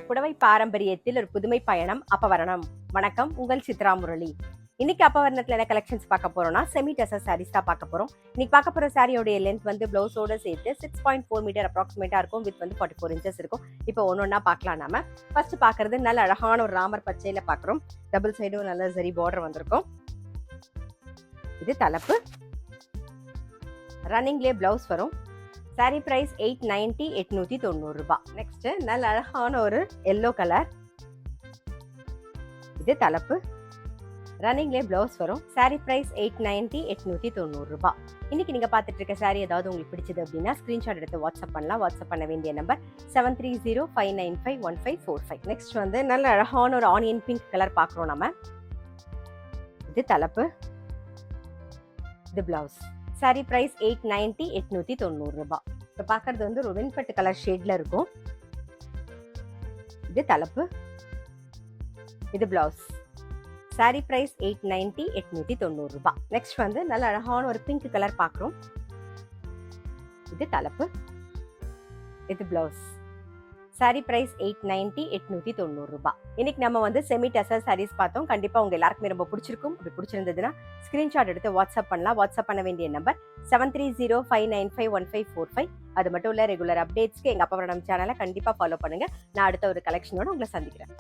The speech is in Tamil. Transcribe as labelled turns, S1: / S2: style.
S1: புடவை பாரம்பரியத்தில் ஒரு புதுமை பயணம் அப்பவரணம். வணக்கம், உங்கள் சித்ரா முரளி. இன்னைக்கு அப்பவரணத்துல என்ன கலெக்ஷன்ஸ் பார்க்க போறோம்னா செமி டசர் சாரீஸ் தான் பார்க்க போறோம். இன்னைக்கு பார்க்க போற சாரியோட லென்த் வந்து பிளவுஸோட சேர்த்து 6.4 மீட்டர் அப்ராக்சிமேட்டா இருக்கும். வித் வந்து 44 இன்ச்சஸ் இருக்கும். இப்போ ஒன்னொன்னா பார்க்கலாம். நாம ஃபர்ஸ்ட் பாக்குறது நல்ல அழகான ஒரு ராமர் பச்சையில பாக்குறோம். டபுள் சைடும் நல்ல சரி பார்டர் வந்திருக்கும். இது தலைப்பு. ரன்னிங்லேயே பிளவுஸ் வரும். சாரி பிரைஸ் 890 890 ரூபாய். நெக்ஸ்ட் நல்ல அழகான ஒரு எல்லோ கலர். இது தலைப்பு. ரன்னிங்லேயே பிளவுஸ் வரும். சாரி பிரைஸ் 890 890 ரூபாய். இன்னைக்கு நீங்க பார்த்துட்டு இருக்க சாரி ஏதாவது உங்களுக்கு பிடிச்சது அப்படின்னா ஸ்கிரீன்ஷாட் எடுத்து வாட்ஸ்அப் பண்ணலாம். வாட்ஸ்அப் பண்ண வேண்டிய நம்பர் 7305951545. நெக்ஸ்ட் வந்து நல்ல அழகான ஒரு ஆனியன் பிங்க் கலர் பார்க்குறோம் நம்ம. இது தலைப்பு. இது பிளவுஸ். சாரி பிரைஸ் 890 890 ரூபாய். இப்போ பார்க்கறது வந்து ஒரு வெண்பட்டு கலர் ஷேட்ல இருக்கும். இது தலைப்பு. இது பிளவுஸ். சாரி பிரைஸ் 890 890 ரூபாய். நெக்ஸ்ட் வந்து நல்ல அழகான ஒரு பிங்க் கலர் பார்க்குறோம். இது தலைப்பு. இது பிளவுஸ். சாரி பிரைஸ் 890 890 ரூபாய். இன்னைக்கு நம்ம வந்து செமி டசர் சாரீஸ் பார்த்தோம். கண்டிப்பா உங்க எல்லாருக்குமே ரொம்ப பிடிச்சிருக்கும். அப்படி பிடிச்சிருந்ததுன்னா ஸ்கிரீன்ஷாட் எடுத்து வாட்ஸ்அப் பண்ணலாம். வாட்ஸ்அப் பண்ண வேண்டிய நம்பர் 7305951545. அது மட்டும் இல்ல, ரெகுலர் அப்டேட்ஸ்க்கு எங்க அப்பவரணம் சேனலை கண்டிப்பா ஃபாலோ பண்ணுங்க. நான் அடுத்த ஒரு கலெக்ஷனோட உங்களை சந்திக்கிறேன்.